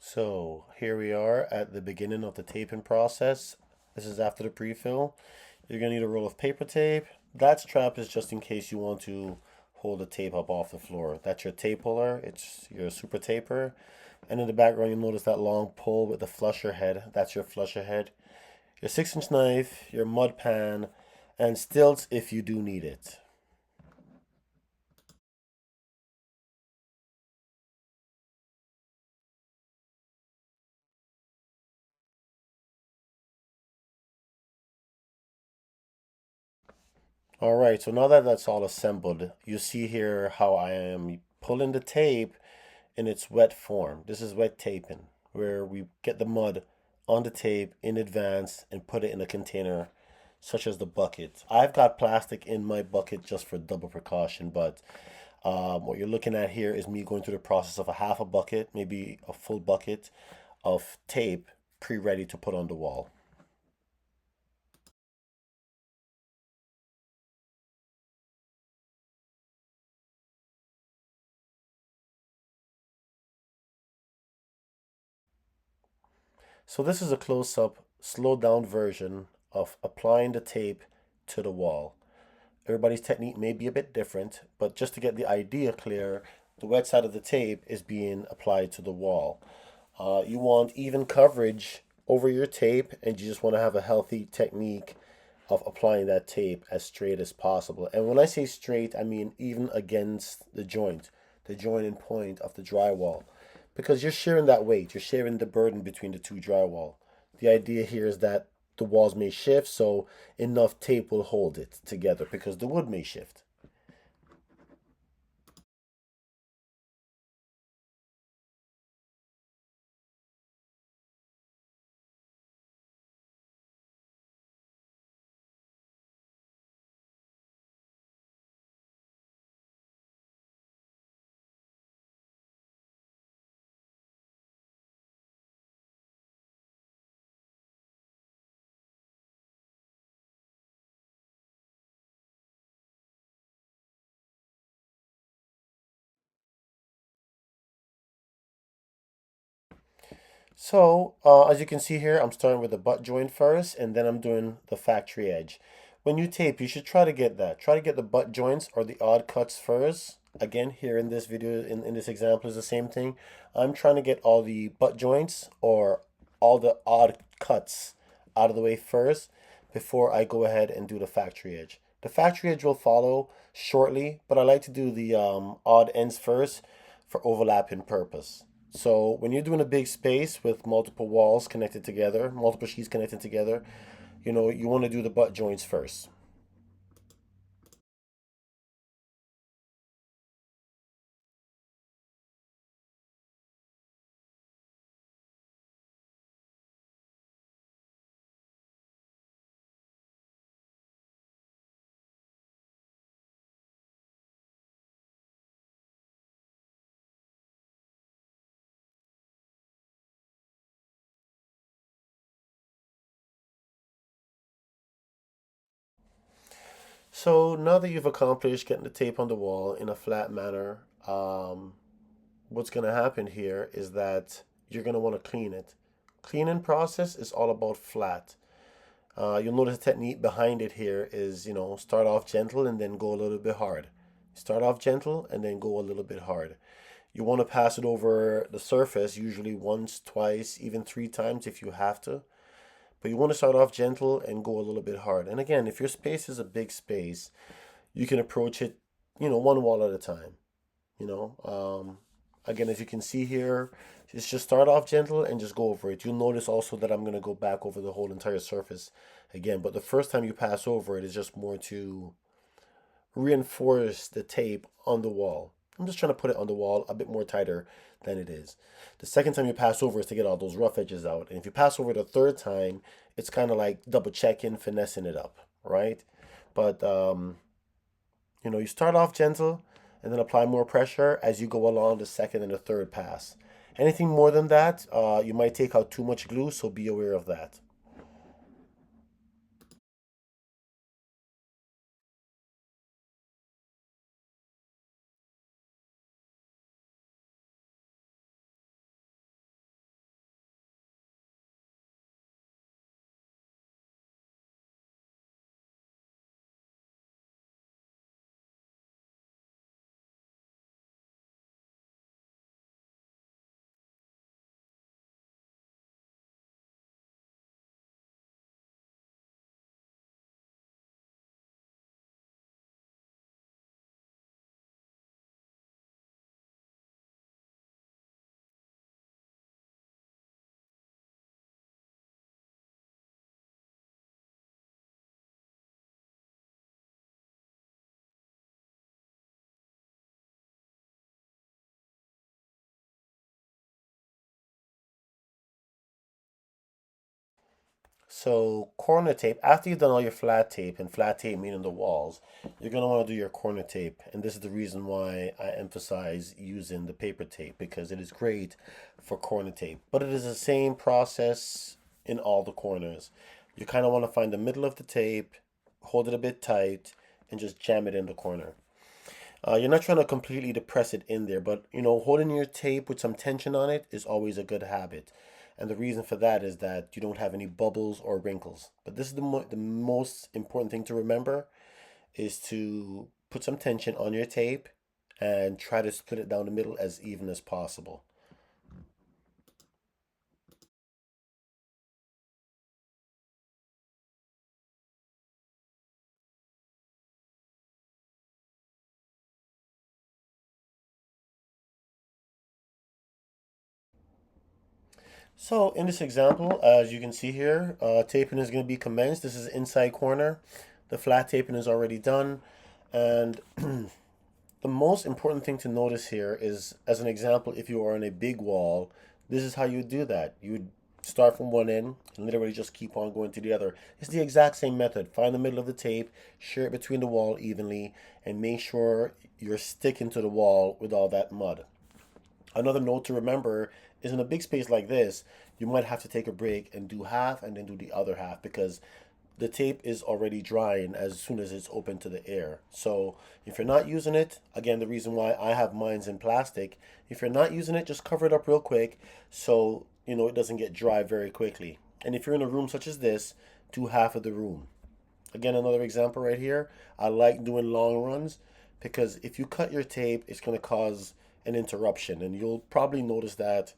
So here we are at the beginning of the taping process. This is after the pre-fill. You're gonna need a roll of paper tape. That strap is just in case you want to hold the tape up off the floor. That's your tape puller. It's your super taper. And in the background, you'll notice that long pole with the flusher head. That's your flusher head. Your 6-inch knife, your mud pan, and stilts if you do need it. All right, so now that that's all assembled, you see here how I am pulling the tape in its wet form. This is wet taping, where we get the mud on the tape in advance and put it in a container, such as the bucket. I've got plastic in my bucket just for double precaution, but what you're looking at here is me going through the process of a half a bucket, maybe a full bucket of tape pre-ready to put on the wall. So this is a close-up, slowed down version of applying the tape to the wall. Everybody's technique may be a bit different, but just to get the idea clear, the wet side of the tape is being applied to the wall. You want even coverage over your tape, and you just want to have a healthy technique of applying that tape as straight as possible. And when I say straight, I mean even against the joining point of the drywall, because you're sharing that weight, you're sharing the burden between the two drywall. The idea here is that the walls may shift, so enough tape will hold it together because the wood may shift. So, as you can see here, I'm starting with the butt joint first, and then I'm doing the factory edge. When you tape, you should try to get that. Try to get the butt joints or the odd cuts first. Again, here in this video, in this example, is the same thing. I'm trying to get all the butt joints or all the odd cuts out of the way first before I go ahead and do the factory edge. The factory edge will follow shortly, but I like to do the odd ends first for overlapping purpose. So when you're doing a big space with multiple walls connected together, multiple sheets connected together, you want to do the butt joints first. So now that you've accomplished getting the tape on the wall in a flat manner, what's going to happen here is that you're going to want to clean it. Cleaning process is all about flat. You'll notice the technique behind it here is, start off gentle and then go a little bit hard. Start off gentle and then go a little bit hard. You want to pass it over the surface, usually once, twice, even 3 times if you have to. But you want to start off gentle and go a little bit hard. And again, if your space is a big space, you can approach it, one wall at a time. You know, again, as you can see here, just start off gentle and just go over it. You'll notice also that I'm going to go back over the whole entire surface again. But the first time you pass over it is just more to reinforce the tape on the wall. I'm just trying to put it on the wall a bit more tighter than it is. The second time you pass over is to get all those rough edges out. And if you pass over the third time, it's kind of like double checking, finessing it up, right? But you start off gentle and then apply more pressure as you go along the second and the third pass. Anything more than that, you might take out too much glue, so be aware of that. So corner tape, after you've done all your flat tape, and flat tape meaning the walls, you're gonna want to do your corner tape. And this is the reason why I emphasize using the paper tape because it is great for corner tape. But it is the same process in all the corners. You kind of want to find the middle of the tape, hold it a bit tight, and just jam it in the corner. You're not trying to completely depress it in there, but holding your tape with some tension on it is always a good habit. And the reason for that is that you don't have any bubbles or wrinkles. But this is the most important thing to remember is to put some tension on your tape and try to split it down the middle as even as possible. So in this example, as you can see here, taping is going to be commenced. This is inside corner. The flat taping is already done. And the most important thing to notice here is, as an example, if you are on a big wall, this is how you would do that. You would start from one end and literally just keep on going to the other. It's the exact same method. Find the middle of the tape, share it between the wall evenly, and make sure you're sticking to the wall with all that mud. Another note to remember is in a big space like this, you might have to take a break and do half and then do the other half because the tape is already drying as soon as it's open to the air. So if you're not using it, again, the reason why I have mines in plastic, if you're not using it, just cover it up real quick so it doesn't get dry very quickly. And if you're in a room such as this, do half of the room. Again, another example right here. I like doing long runs because if you cut your tape, it's going to cause an interruption, and you'll probably notice that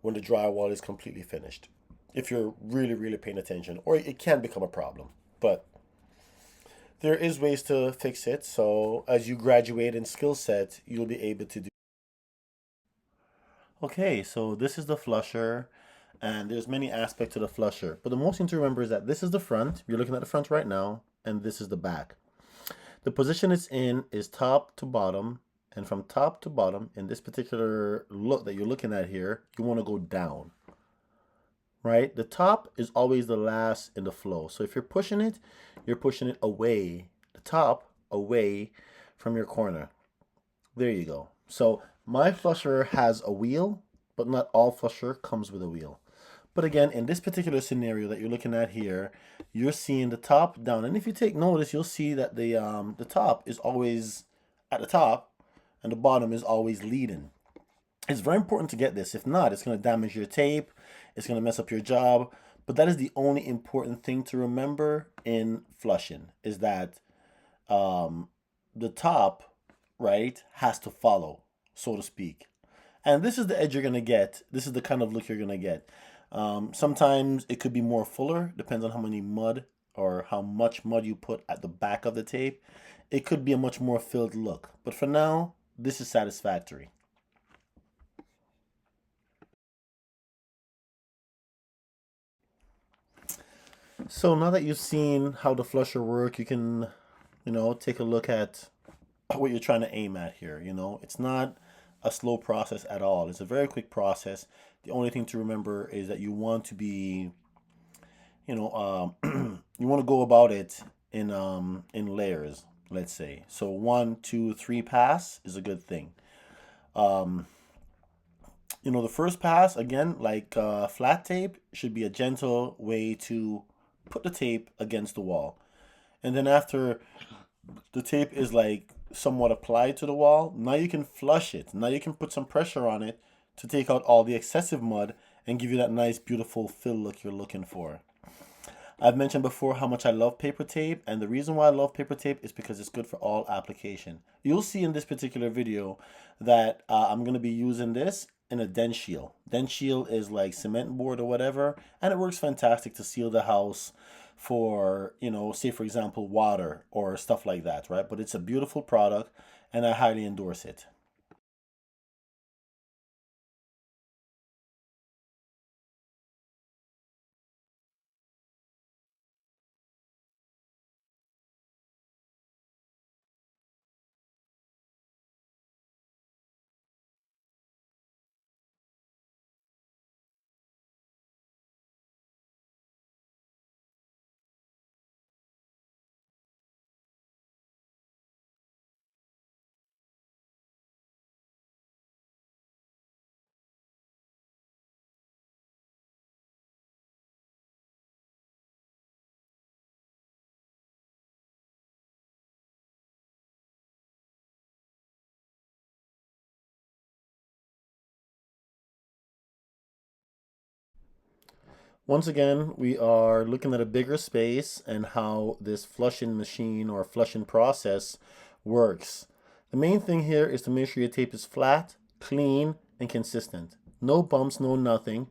when the drywall is completely finished. If you're really, really paying attention, or it can become a problem. But there is ways to fix it. So as you graduate in skill set, you'll be able to do. Okay, so this is the flusher, and there's many aspects to the flusher. But the most thing to remember is that this is the front. You're looking at the front right now, and this is the back. The position it's in is top to bottom, and from top to bottom, in this particular look that you're looking at here, you want to go down, right? The top is always the last in the flow. So if you're pushing it away, the top away from your corner. There you go. So my flusher has a wheel, but not all flusher comes with a wheel. But again, in this particular scenario that you're looking at here, you're seeing the top down. And if you take notice, you'll see that the top is always at the top and the bottom is always leading. It's very important to get this. If not, it's going to damage your tape. It's going to mess up your job. But that is the only important thing to remember in flushing is that um, the top, right, has to follow, so to speak. And this is the edge you're going to get. This is the kind of look you're going to get. Sometimes it could be more fuller, depends on how many mud or how much mud you put at the back of the tape. It could be a much more filled look. But for now, this is satisfactory. So now that you've seen how the flusher work, you can, take a look at what you're trying to aim at here. It's not a slow process at all. It's a very quick process. The only thing to remember is that you want to be, you want to go about it in layers. Let's say so. 1, 2, 3 pass is a good thing. Um, the first pass again, like flat tape, should be a gentle way to put the tape against the wall, and then after the tape is like somewhat applied to the wall, now you can flush it. Now you can put some pressure on it to take out all the excessive mud and give you that nice, beautiful fill look you're looking for. I've mentioned before how much I love paper tape, and the reason why I love paper tape is because it's good for all application. You'll see in this particular video that I'm going to be using this in a dent shield. Dent shield is like cement board or whatever, and it works fantastic to seal the house for, say for example, water or stuff like that, right? But it's a beautiful product, and I highly endorse it. Once again, we are looking at a bigger space and how this flushing machine or flushing process works. The main thing here is to make sure your tape is flat, clean, and consistent. No bumps, no nothing.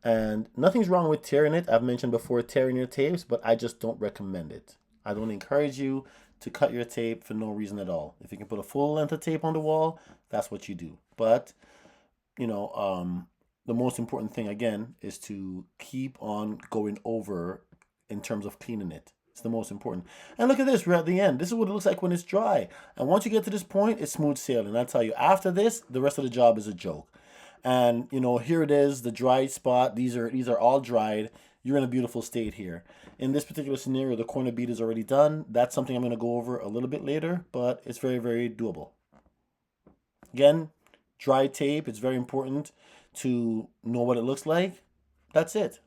And nothing's wrong with tearing it. I've mentioned before tearing your tapes, but I just don't recommend it. I don't encourage you to cut your tape for no reason at all. If you can put a full length of tape on the wall, that's what you do. But, you know, the most important thing again is to keep on going over in terms of cleaning it. It's the most important. And look at this, we're at the end. This is what it looks like when it's dry. And once you get to this point, it's smooth sailing. I tell you, after this, the rest of the job is a joke. And you know, here it is, the dried spot. These are all dried. You're in a beautiful state here. In this particular scenario, the corner bead is already done. That's something I'm going to go over a little bit later, but it's very, very doable. Again, dry tape, it's very important to know what it looks like. That's it.